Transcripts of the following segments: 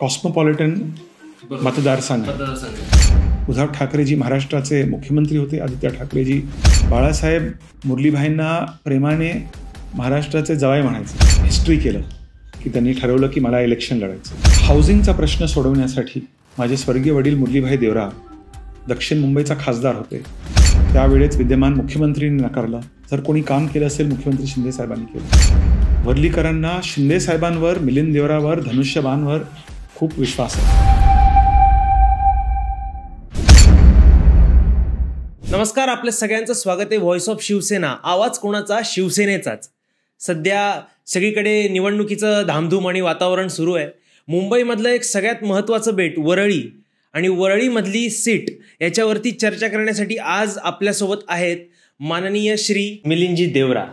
Cosmopolitan मतदारसंघ. उद्धव ठाकरेजी महाराष्ट्राचे मुख्यमंत्री होते. आदित्य ठाकरेजी बाळासाहेब मुरलीभाईंना प्रेमाने महाराष्ट्राचे जवाई म्हणायचे. हिस्ट्री केलं की त्यांनी ठरवलं की मला इलेक्शन लढायचं. हाऊसिंगचा प्रश्न सोडवण्यासाठी माझे स्वर्गीय वडील मुरलीभाई देवरा दक्षिण मुंबईचा खासदार होते. त्यावेळेस विद्यमान मुख्यमंत्र्यांनी नाकारलं. जर कोणी काम केलं असेल मुख्यमंत्री शिंदे साहेबांनी केलं. वर्लीकरांना शिंदे साहेबांवर, मिलिंद देवरावर, धनुष्यबाणवर खूप विश्वास आहे. नमस्कार, आपल्या सगळ्यांचं स्वागत आहे व्हॉइस ऑफ शिवसेना. आवाज कोणाचा? शिवसेनेचाच. सध्या सगळीकडे निवडणुकीचं धामधूम आणि वातावरण सुरू आहे. मुंबईमधलं एक सगळ्यात महत्त्वाचं बेट वरळी आणि वरळीमधली सीट याच्यावरती चर्चा करण्यासाठी आज आपल्यासोबत आहेत माननीय श्री मिलिंदजी देवरा.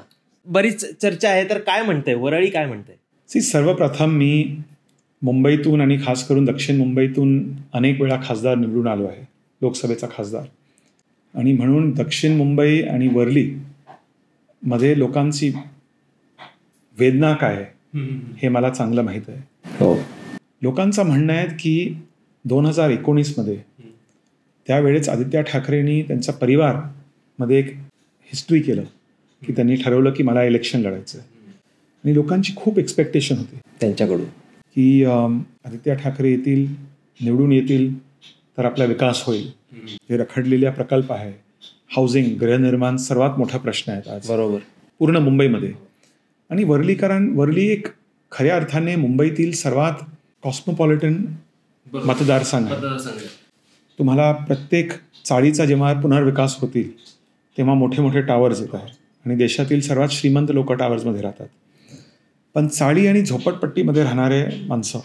बरीच चर्चा आहे, तर काय म्हणते वरळी, काय म्हणते? सर्वप्रथम मी मुंबईतून आणि खास करून दक्षिण मुंबईतून अनेक वेळा खासदार निवडून आलो आहे, लोकसभेचा खासदार. आणि म्हणून दक्षिण मुंबई आणि वरली मध्ये लोकांची वेदना काय आहे हे मला चांगलं माहीत आहे. हो, लोकांचं म्हणणं आहे की 2019 त्यावेळेस आदित्य ठाकरेंनी त्यांच्या परिवारमध्ये एक हिस्ट्री केलं की त्यांनी ठरवलं की मला इलेक्शन लढायचं. आणि लोकांची खूप एक्सपेक्टेशन होती त्यांच्याकडून की आदित्य ठाकरे येतील, निवडून येतील तर आपला विकास होईल. जे रखडलेल्या प्रकल्प आहे, हाऊसिंग, गृहनिर्माण सर्वात मोठा प्रश्न आहे आज बरोबर पूर्ण मुंबईमध्ये. आणि वरली एक खऱ्या अर्थाने मुंबईतील सर्वात कॉस्मोपॉलिटन मतदारसंघ आहे. तुम्हाला प्रत्येक चाळीचा जेव्हा पुनर्विकास होतील तेव्हा मोठे मोठे टावर्स येत आहेत आणि देशातील सर्वात श्रीमंत लोक टावर्समध्ये राहतात. पण चाळी आणि झोपडपट्टीमध्ये राहणारे माणसं,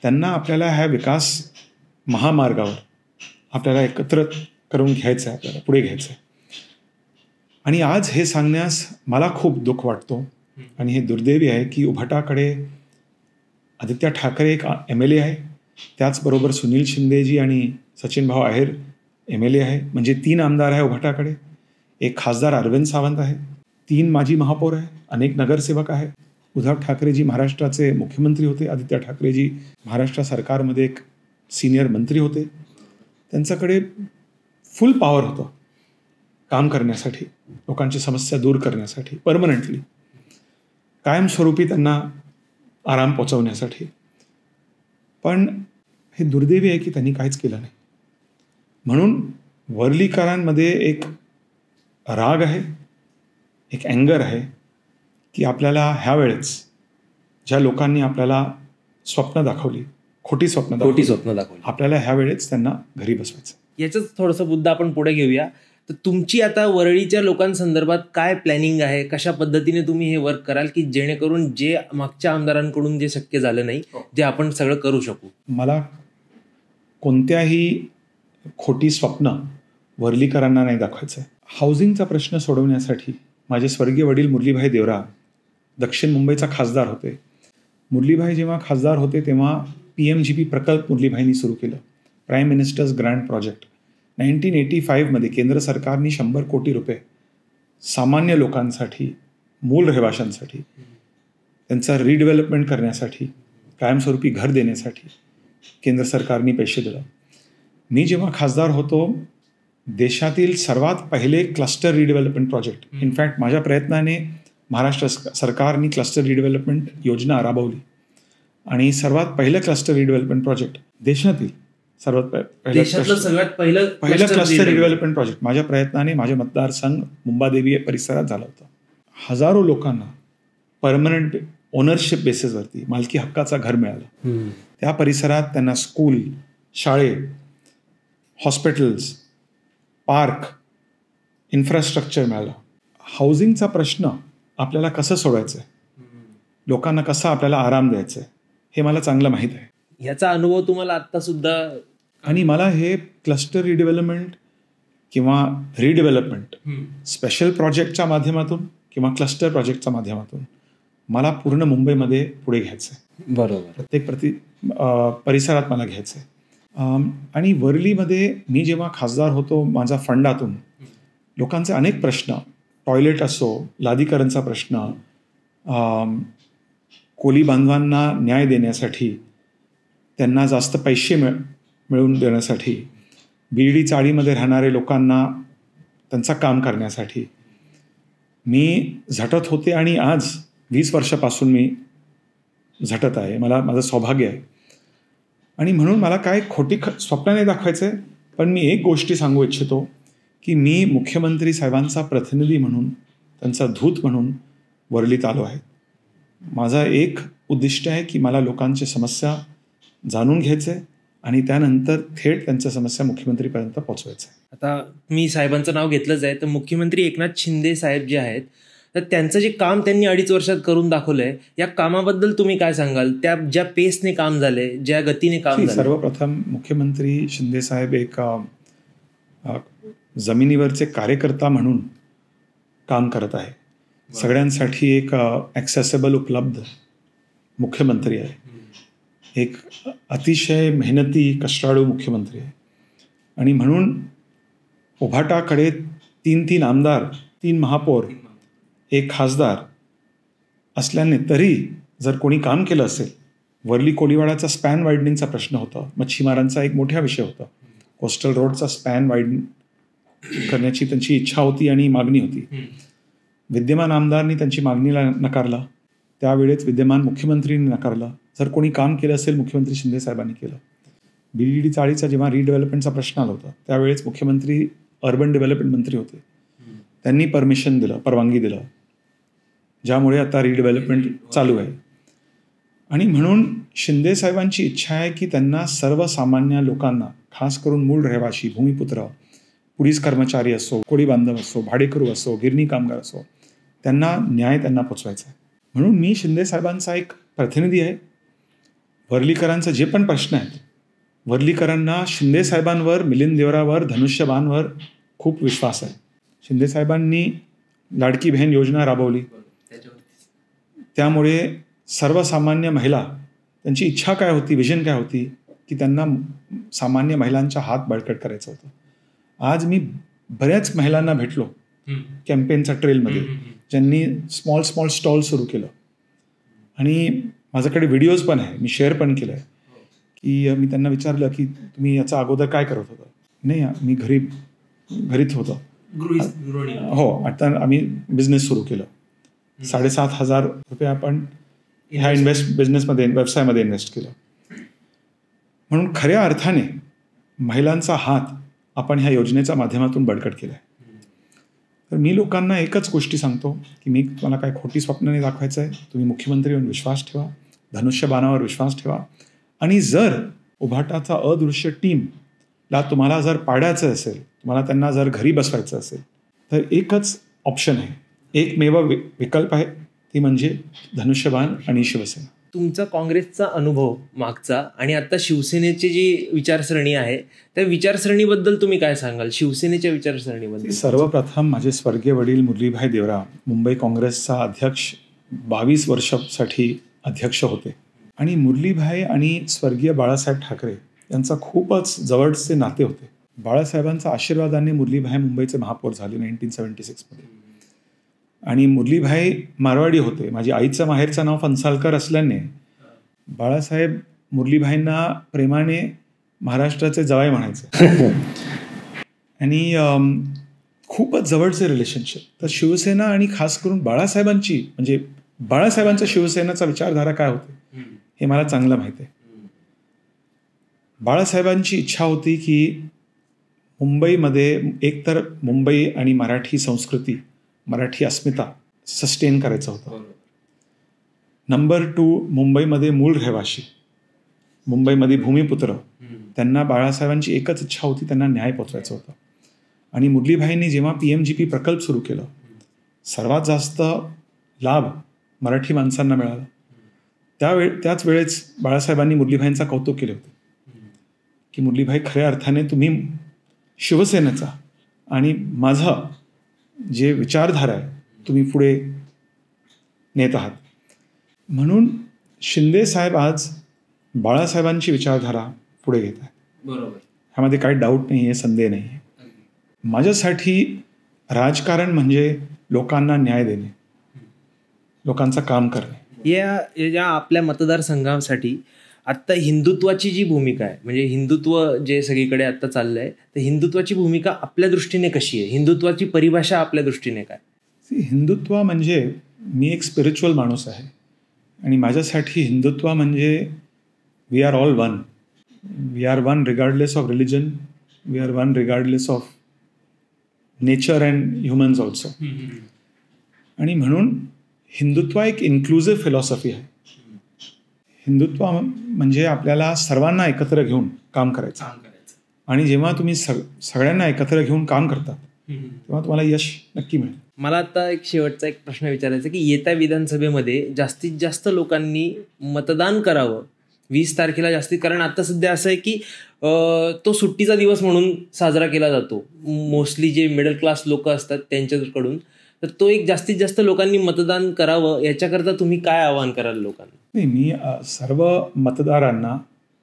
त्यांना आपल्याला ह्या विकास महामार्गावर आपल्याला एकत्र करून घ्यायचं आहे, आपल्याला पुढे घ्यायचं आहे. आणि आज हे सांगण्यास मला खूप दुःख वाटतो आणि हे दुर्दैवी आहे की उभाटाकडे आदित्य ठाकरे एक MLA आहे, त्याचबरोबर सुनील शिंदेजी आणि सचिन भाऊ आहेर MLA आहे. म्हणजे 3 आमदार आहे उभाटाकडे. एक खासदार अरविंद सावंत आहे, 3 माजी महापौर आहे, अनेक नगरसेवक आहे. उद्धव ठाकरेजी महाराष्ट्राचे मुख्यमंत्री होते. आदित्य ठाकरेजी महाराष्ट्र सरकारमध्ये एक सिनियर मंत्री होते. त्यांच्याकडे फुल पॉवर होतं काम करण्यासाठी, लोकांची समस्या दूर करण्यासाठी, परमनंटली कायमस्वरूपी त्यांना आराम पोचवण्यासाठी. पण हे दुर्दैवी आहे की त्यांनी काहीच केलं नाही. म्हणून वरलीकरांमध्ये एक राग आहे, एक अँगर आहे की आपल्याला ह्यावेळेस ज्या लोकांनी आपल्याला स्वप्न दाखवली, खोटी स्वप्न दाखवली, आपल्याला ह्यावेळेस त्यांना घरी बसवायचं. याचंच थोडंसं मुद्दा आपण पुढे घेऊया. तर तुमची आता वरळीच्या लोकांसंदर्भात काय प्लॅनिंग आहे? कशा पद्धतीने तुम्ही हे वर्क कराल की जेणेकरून जे मागच्या आमदारांकडून जे शक्य झालं नाही ते आपण सगळं करू शकू? मला कोणत्याही खोटी स्वप्न वरलीकरांना नाही दाखवायचं आहे. हाऊसिंगचा प्रश्न सोडवण्यासाठी माझे स्वर्गीय वडील मुरलीभाई देवरा दक्षिण मुंबईचा खासदार होते. मुरलीभाई जेव्हा खासदार होते तेव्हा PMGP प्रकल्प मुरलीभाईंनी सुरू केलं, प्राईम मिनिस्टर्स ग्रँड प्रोजेक्ट. 1985 केंद्र सरकारने 100 कोटी रुपये सामान्य लोकांसाठी, मूल रहिवाशांसाठी, त्यांचा रिडेव्हलपमेंट करण्यासाठी, कायमस्वरूपी घर देण्यासाठी केंद्र सरकारने पैसे दिलं. मी जेव्हा खासदार होतो देशातील सर्वात पहिले क्लस्टर रिडेव्हलपमेंट प्रोजेक्ट, इनफॅक्ट माझ्या प्रयत्नाने महाराष्ट्र सरकारने क्लस्टर रिडेव्हलपमेंट योजना राबवली आणि सर्वात पहिलं क्लस्टर रिडेव्हलपमेंट प्रोजेक्ट देशातील सर्वात पहिलं क्लस्टर रिडेव्हलपमेंट प्रोजेक्ट माझ्या प्रयत्नाने माझ्या मतदारसंघ मुंबादेवी या परिसरात झालं होतं. हजारो लोकांना परमनंट ओनरशिप बेसिसवरती मालकी हक्काचा घर मिळालं. त्या परिसरात त्यांना स्कूल, शाळे, हॉस्पिटल्स, पार्क, इन्फ्रास्ट्रक्चर मिळालं. हाऊसिंगचा प्रश्न आपल्याला कसं सोडवायचं आहे, लोकांना कसा आपल्याला आराम द्यायचा आहे हे मला चांगलं माहीत आहे. याचा अनुभव तुम्हाला आत्ता सुद्धा. आणि मला हे क्लस्टर रिडेव्हलपमेंट किंवा रिडेव्हलपमेंट स्पेशल प्रोजेक्टच्या माध्यमातून किंवा क्लस्टर प्रोजेक्टच्या माध्यमातून मला पूर्ण मुंबईमध्ये पुढे घ्यायचं आहे. बरोबर, प्रत्येक परिसरात मला घ्यायचं आहे. आणि वरलीमध्ये मी जेव्हा खासदार होतो माझ्या फंडातून लोकांचे अनेक प्रश्न, टॉयलेट असो, लादीकरणचा प्रश्न, कोली बांधवांना न्याय देण्यासाठी त्यांना जास्त पैसे मिळवून देण्यासाठी, बीडी चाळीमध्ये राहणारे लोकांना त्यांचं काम करण्यासाठी मी झटत होते आणि आज 20 वर्षापासून मी झटत आहे. माझं सौभाग्य आहे. आणि म्हणून मला काय खोटी स्वप्न नाही दाखवायचं आहे, पण मी एक गोष्टी सांगू इच्छितो की मी मुख्यमंत्री साहेबांचा प्रतिनिधी म्हणून, त्यांचा दूत म्हणून वरळीत आलो आहे. माझा एक उद्दिष्ट आहे की मला लोकांची समस्या जाणून घ्यायचं आहे आणि त्यानंतर थेट त्यांच्या समस्या मुख्यमंत्रीपर्यंत पोहोचवायचं आहे. आता मी साहेबांचं नाव घेतलंच आहे, तर मुख्यमंत्री एकनाथ शिंदे साहेब जे आहेत, तर त्यांचं जे काम त्यांनी 2.5 वर्षात करून दाखवलं आहे, या कामाबद्दल तुम्ही काय सांगाल? त्या ज्या पेसने काम झाले, ज्या गतीने काम झाले. सर्वप्रथम मुख्यमंत्री शिंदे साहेब एक जमिनीवरचे कार्यकर्ता म्हणून काम करत आहे. सगळ्यांसाठी एक ॲक्सेसेबल उपलब्ध मुख्यमंत्री आहे. एक अतिशय मेहनती कष्टाळू मुख्यमंत्री आहे. आणि म्हणून उभाटाकडे 3 आमदार, 3 महापौर, 1 खासदार असल्याने तरी जर कोणी काम केलं असेल, वरळी कोळीवाडाचा स्पॅन वायडनिंगचा प्रश्न होता, मच्छीमारांचा एक मोठा विषय होता. कोस्टल रोडचा स्पॅन वाईडन करण्याची त्यांची इच्छा होती आणि मागणी होती. विद्यमान आमदारांनी त्यांची मागणीला नकारला, त्यावेळेस विद्यमान मुख्यमंत्र्यांनी नकारला. जर कोणी काम केलं असेल मुख्यमंत्री शिंदे साहेबांनी केलं. बीडी चाळीचा जेव्हा रिडेव्हलपमेंटचा प्रश्न आला होता त्यावेळेस मुख्यमंत्री अर्बन डेव्हलपमेंट मंत्री होते. त्यांनी परवानगी दिलं, ज्यामुळे आता रिडेव्हलपमेंट चालू आहे. आणि म्हणून शिंदे साहेबांची इच्छा आहे की त्यांना सर्वसामान्य लोकांना, खास करून मूळ रहिवासी, भूमिपुत्र, पोलीस कर्मचारी असो, कोळी बांधव असो, भाडेकरू असो, गिरणी कामगार असो, त्यांना न्याय पोचवायचा आहे. म्हणून मी शिंदे साहेबांचा एक प्रतिनिधी आहे. वरळीकरांचे जे पण प्रश्न आहेत, वरळीकरांना शिंदे साहेबांवर, मिलिंद देवरावर, धनुष्यबाणवर खूप विश्वास आहे. शिंदे साहेबांनी लाडकी बहीण योजना राबवली, त्यामुळे सर्वसामान्य महिला, त्यांची इच्छा काय होती, विजन काय होती की त्यांना सामान्य महिलांचा हात बळकट करायचा होता. आज मी बऱ्याच महिलांना भेटलो कॅम्पेनच्या ट्रेलमध्ये, ज्यांनी स्मॉल स्टॉल सुरू केलं. आणि माझ्याकडे व्हिडिओज पण आहे, मी शेअर पण केलं आहे की मी त्यांना विचारलं की तुम्ही याचा अगोदर काय करत होता. नाही, मी घरीच होतो. हो, आता आम्ही बिझनेस सुरू केलं. 7,500 रुपये आपण ह्या बिझनेसमध्ये, व्यवसायामध्ये इन्व्हेस्ट केलं. म्हणून खऱ्या अर्थाने महिलांचा हात आपण ह्या योजनेच्या माध्यमातून बळकट केला आहे. तर मी लोकांना एकच गोष्टी सांगतो की मी तुम्हाला काय खोटी स्वप्न नाही दाखवायचं आहे. तुम्ही मुख्यमंत्रीवर विश्वास ठेवा, धनुष्यबाणावर विश्वास ठेवा. आणि जर उभाटाचा अदृश्य टीमला तुम्हाला जर पाडायचं असेल, तुम्हाला त्यांना जर घरी बसवायचं असेल, तर एकच ऑप्शन आहे, एकमेव विकल्प आहे, ती म्हणजे धनुष्यबाण आणि शिवसेना. तुमचा काँग्रेसचा अनुभव मागचा आणि आता शिवसेनेची जी विचारसरणी आहे, त्या विचारसरणीबद्दल तुम्ही काय सांगाल? शिवसेनेच्या विचारसरणीबद्दल. सर्वप्रथम माझे स्वर्गीय वडील मुरलीभाई देवरा मुंबई काँग्रेसचा अध्यक्ष 22 वर्षासाठी अध्यक्ष होते. आणि मुरलीभाई आणि स्वर्गीय बाळासाहेब ठाकरे यांचा खूपच जवळचे नाते होते. बाळासाहेबांच्या आशीर्वादाने मुरलीभाई मुंबईचे महापौर झाले 1976 मध्ये. आणि मुरलीभाई मारवाडी होते. माझी आईचं माहेरचं नाव फणसालकर असल्याने बाळासाहेब मुरलीभाईंना प्रेमाने महाराष्ट्राचे जवाई म्हणायचे. आणि खूपच जवळचे रिलेशनशिप. तर शिवसेना आणि खास करून बाळासाहेबांची, म्हणजे बाळासाहेबांच्या शिवसेनेचा विचारधारा काय होते हे मला चांगलं माहिती आहे. बाळासाहेबांची इच्छा होती की मुंबईमध्ये एकतर मुंबई आणि मराठी संस्कृती, मराठी अस्मिता सस्टेन करायचं होतं. नंबर 2, मुंबईमध्ये मूळ रहिवासी, मुंबईमध्ये भूमिपुत्र, त्यांना बाळासाहेबांची एकच इच्छा होती, त्यांना न्याय पोचवायचा होता. आणि मुरलीभाईंनी जेव्हा PMGP प्रकल्प सुरू केला, सर्वात जास्त लाभ मराठी माणसांना मिळाला. त्याच वेळेस बाळासाहेबांनी मुरलीभाईंचा कौतुक केले होते की मुरलीभाई, खऱ्या अर्थाने तुम्ही शिवसेनेचा आणि माझा जे विचारधारा आहे तुम्ही पुढे नेत आहात. म्हणून शिंदे साहेब आज बाळासाहेबांची विचारधारा पुढे घेत आहेत. बरोबर, ह्यामध्ये काही डाऊट नाही आहे, संदेह नाही आहे. माझ्यासाठी राजकारण म्हणजे लोकांना न्याय देणे, लोकांचं काम करणे. या आपल्या मतदारसंघासाठी आत्ता हिंदुत्वाची जी भूमिका आहे, म्हणजे हिंदुत्व जे सगळीकडे आत्ता चाललं आहे, तर हिंदुत्वाची भूमिका आपल्या दृष्टीने कशी आहे? हिंदुत्वाची परिभाषा आपल्या दृष्टीने काय? हिंदुत्व म्हणजे, मी एक स्पिरिच्युअल माणूस आहे आणि माझ्यासाठी हिंदुत्व म्हणजे we are all one. We are one regardless of religion, we are one regardless of nature and humans also. आणि म्हणून हिंदुत्व एक इन्क्लुझिव्ह फिलॉसॉफी आहे. हिंदुत्व म्हणजे आपल्याला सर्वांना एकत्र घेऊन काम करायचं. आणि जेव्हा तुम्ही सगळ्यांना एकत्र घेऊन काम करतात तेव्हा तुम्हाला यश नक्की मिळेल. मला आता एक शेवटचा एक प्रश्न विचारायचा की येत्या विधानसभेमध्ये जास्तीत जास्त लोकांनी मतदान करावं 20 तारखेला जास्तीत, कारण आता सध्या असं आहे की तो सुट्टीचा दिवस म्हणून साजरा केला जातो मोस्टली जे मिडल क्लास लोक असतात त्यांच्याकडून. तर तो एक जास्तीत जास्त लोकांनी मतदान करावं याच्याकरता तुम्ही काय आवाहन कराल लोकांना? नाही, मी सर्व मतदारांना,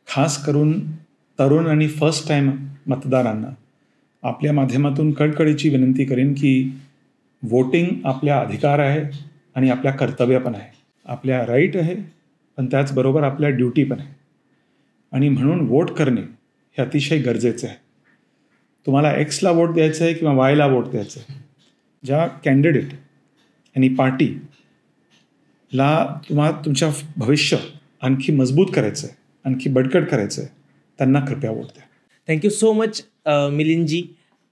खास करून तरुण आणि फर्स्ट टाईम मतदारांना आपल्या माध्यमातून कळकळीची विनंती करेन की वोटिंग आपल्या अधिकार आहे आणि आपल्या कर्तव्य पण आहे, आपल्या राईट आहे, पण त्याचबरोबर आपल्या ड्युटी पण आहे. आणि म्हणून वोट करणे हे अतिशय गरजेचं आहे. तुम्हाला एक्सला वोट द्यायचं आहे किंवा वायला वोट द्यायचं आहे, ज्या कॅन्डिडेट आणि पार्टीला तुमच्या भविष्य आणखी मजबूत करायचं आहे, आणखी बळकट करायचं आहे, त्यांना कृपया वोट द्या. Thank you so much मिलिंदजी.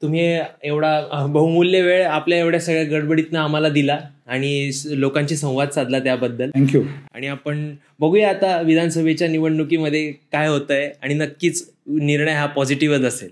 तुम्ही एवढा बहुमूल्य वेळ आपल्या एवढ्या सगळ्या गडबडीतनं आम्हाला दिला आणि लोकांशी संवाद साधला त्याबद्दल थँक्यू. आणि आपण बघूया आता विधानसभेच्या निवडणुकीमध्ये काय होतंय आणि नक्कीच निर्णय हा पॉझिटिव्हच असेल.